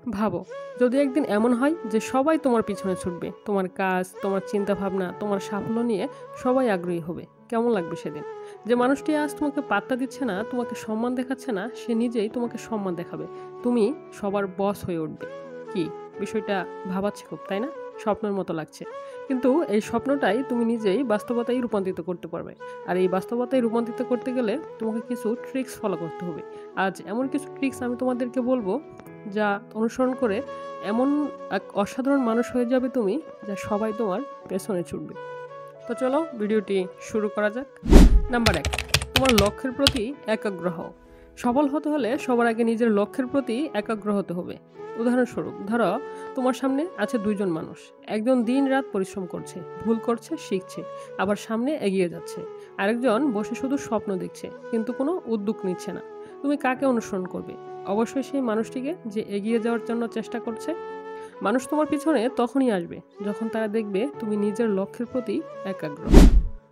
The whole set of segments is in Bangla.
ভাবো, যদি একদিন এমন হয় যে সবাই তোমার পিছনে ছুটবে, তোমার কাজ, তোমার চিন্তা ভাবনা, তোমার সাফল্য নিয়ে সবাই আগ্রহী হবে, কেমন লাগবে সেদিন? যে মানুষটি আজ তোমাকে পাত্তা দিচ্ছে না, তোমাকে সম্মান দেখাচ্ছে না, সে নিজেই তোমাকে সম্মান দেখাবে। তুমি সবার বস হয়ে উঠবে। কি বিষয়টা ভাবাচ্ছে খুব, তাই না? স্বপ্নের মতো লাগছে, কিন্তু এই স্বপ্নটাই তুমি নিজেই বাস্তবতায় রূপান্তরিত করতে পারবে। আর এই বাস্তবতায় রূপান্তরিত করতে গেলে তোমাকে কিছু ট্রিক্স ফলো করতে হবে। আজ এমন কিছু ট্রিক্স আমি তোমাদেরকে বলবো, যা অনুসরণ করে এমন এক অসাধারণ মানুষ হয়ে যাবে তুমি, যা সবাই তোমার পেছনে ছুটবে। তো চলো ভিডিওটি শুরু করা যাক। নাম্বার 1, তোমার লক্ষ্যের প্রতি একাগ্র হও। সফল হতে হলে সবার আগে নিজের লক্ষ্যের প্রতি একাগ্র হতে হবে। উদাহরণস্বরূপ ধরো, তোমার সামনে আছে দুইজন মানুষ। একজন দিন রাত পরিশ্রম করছে, ভুল করছে, শিখছে, আবার সামনে এগিয়ে যাচ্ছে। আরেকজন বসে শুধু স্বপ্ন দেখছে, কিন্তু কোনো উদ্যোগ নিচ্ছে না। তুমি কাকে অনুসরণ করবে? অবশ্যই সেই মানুষটিকে, যে এগিয়ে যাওয়ার জন্য চেষ্টা করছে। মানুষ তোমার পিছনে তখনই আসবে যখন তারা দেখবে তুমি নিজের লক্ষ্যের প্রতি একাগ্র।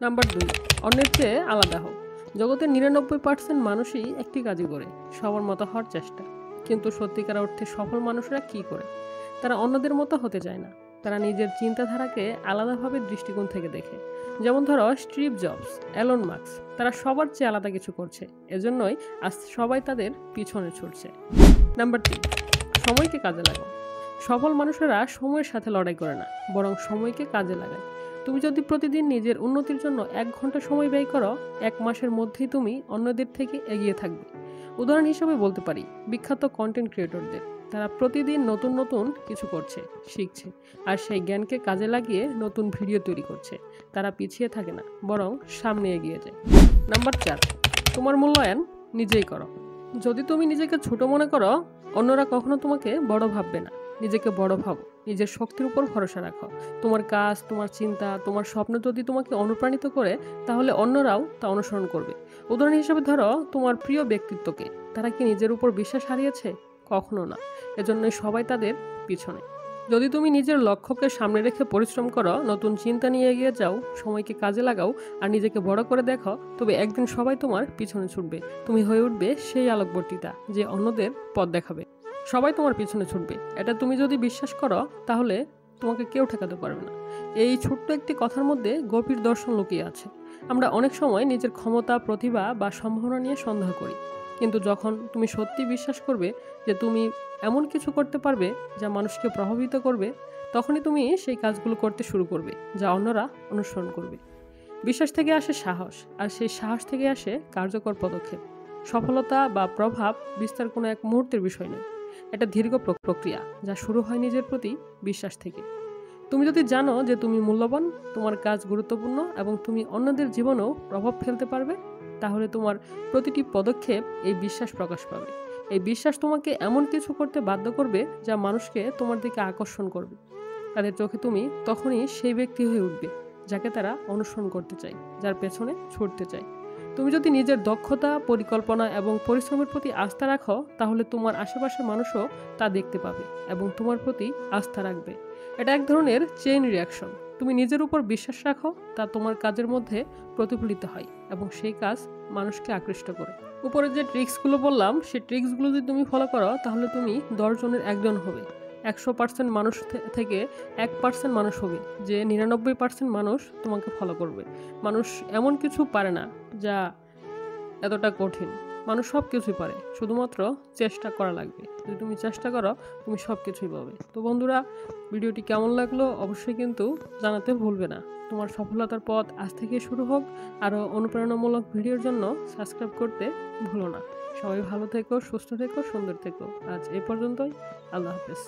নাম্বার 2, অন্যের চেয়ে আলাদা হও। জগতের 99% মানুষই একটি কাজই করে, সবার মতো হওয়ার চেষ্টা। কিন্তু সত্যিকার অর্থে সফল মানুষরা কি করে? তারা অন্যদের মতো হতে চায় না। তারা নিজের চিন্তাধারাকে আলাদাভাবে দৃষ্টিকোণ থেকে দেখে। যেমন ধরো স্টিভ জবস, এলন মাস্ক, তারা সবার চেয়ে আলাদা কিছু করছে। এজন্যই আজ সবাই তাদের পিছনে ছুটছে। নাম্বার 3, সময়কে কাজে লাগাও। সফল মানুষেরা সময়ের সাথে লড়াই করে না, বরং সময়কে কাজে লাগায়। তুমি যদি প্রতিদিন নিজের উন্নতির জন্য 1 ঘন্টা সময় ব্যয় করো, 1 মাসের মধ্যেই তুমি অন্যদের থেকে এগিয়ে থাকবে। উদাহরণ হিসেবে বলতে পারি বিখ্যাত কন্টেন্ট ক্রিয়েটরদের। তারা প্রতিদিন নতুন নতুন কিছু করছে, শিখছে, আর সেই জ্ঞানকে কাজে লাগিয়ে নতুন ভিডিও তৈরি করছে। তারা পিছিয়ে থাকে না, বরং সামনে এগিয়ে যায়। নাম্বার 4, তোমার মূল্যায়ন নিজেই করো। যদি তুমি নিজেকে ছোট মনে করো, অন্যরা কখনো তোমাকে বড় ভাববে না। নিজেকে বড় ভাবো, নিজের শক্তির উপর ভরসা রাখো। তোমার কাজ, তোমার চিন্তা, তোমার স্বপ্ন যদি তোমাকে অনুপ্রাণিত করে, তাহলে অন্যরাও তা অনুসরণ করবে। উদাহরণ হিসেবে ধরো তোমার প্রিয় ব্যক্তিত্বকে। তারা কি নিজের উপর বিশ্বাস হারিয়েছে? কখনো না। এজন্যই সবাই তাদের পিছনে। যদি তুমি নিজের লক্ষ্যকে সামনে রেখে পরিশ্রম করো, নতুন চিন্তা নিয়ে এগিয়ে যাও, সময়কে কাজে লাগাও, আর নিজেকে বড় করে দেখো, তবে একদিন সবাই তোমার পিছনে ছুটবে। তুমি হয়ে উঠবে সেই আলোকবর্তিতা, যে অন্যদের পথ দেখাবে। সবাই তোমার পিছনে ছুটবে, এটা তুমি যদি বিশ্বাস করো, তাহলে তোমাকে কেউ ঠেকাতে পারবে না। এই ছোট্ট একটি কথার মধ্যে গভীর দর্শন লুকিয়ে আছে। আমরা অনেক সময় নিজের ক্ষমতা, প্রতিভা বা সম্ভাবনা নিয়ে সন্দেহ করি, কিন্তু যখন তুমি সত্যি বিশ্বাস করবে যে তুমি এমন কিছু করতে পারবে যা মানুষকে প্রভাবিত করবে, তখনই তুমি সেই কাজগুলো করতে শুরু করবে যা অন্যরা অনুসরণ করবে। বিশ্বাস থেকে আসে সাহস, আর সেই সাহস থেকে আসে কার্যকর পদক্ষেপ। সফলতা বা প্রভাব বিস্তার কোনো এক মুহূর্তের বিষয় নয়, এটা দীর্ঘ প্রক্রিয়া, যা শুরু হয় নিজের প্রতি বিশ্বাস থেকে। তুমি যদি জানো যে তুমি মূল্যবান, তোমার কাজ গুরুত্বপূর্ণ এবং তুমি অন্যদের জীবনেও প্রভাব ফেলতে পারবে, তাহলে তোমার প্রতিটি পদক্ষেপ এই বিশ্বাস প্রকাশ পাবে। এই বিশ্বাস তোমাকে এমন কিছু করতে বাধ্য করবে যা মানুষকে তোমার দিকে আকর্ষণ করবে। তাদের চোখে তুমি তখনই সেই ব্যক্তি হয়ে উঠবে যাকে তারা অনুসরণ করতে চায়, যার পেছনে ছুটতে চায়। তুমি যদি নিজের দক্ষতা, পরিকল্পনা এবং পরিশ্রমের প্রতি আস্থা রাখো, তাহলে তোমার আশেপাশের মানুষও তা দেখতে পাবে এবং তোমার প্রতি আস্থা রাখবে। এটা এক ধরনের চেইন রিয়াকশন। তুমি নিজের উপর বিশ্বাস রাখো, তা তোমার কাজের মধ্যে প্রতিফলিত হয় এবং সেই কাজ মানুষকে আকৃষ্ট করে। উপরে যে ট্রিক্সগুলো বললাম, সেই ট্রিক্সগুলো যদি তুমি ফলো করো, তাহলে তুমি 10 জনের একজন হবে। 100% মানুষ থেকে 1% মানুষ হবে, যে 99% মানুষ তোমাকে ফলো করবে। মানুষ এমন কিছু পারে না যা এতটা কঠিন। মানুষ সব কিছুই পারে, শুধুমাত্র চেষ্টা করা লাগবে। যদি তুমি চেষ্টা করো, তুমি সব কিছুই পাবে। তো বন্ধুরা, ভিডিওটি কেমন লাগলো অবশ্যই কিন্তু জানাতে ভুলবে না। তোমার সফলতার পথ আজ থেকে শুরু হোক। আরও অনুপ্রেরণামূলক ভিডিওর জন্য সাবস্ক্রাইব করতে ভুলো না। সবাই ভালো থেকো, সুস্থ থেকো, সুন্দর থেকো। আজ এই পর্যন্তই। আল্লাহ হাফেজ।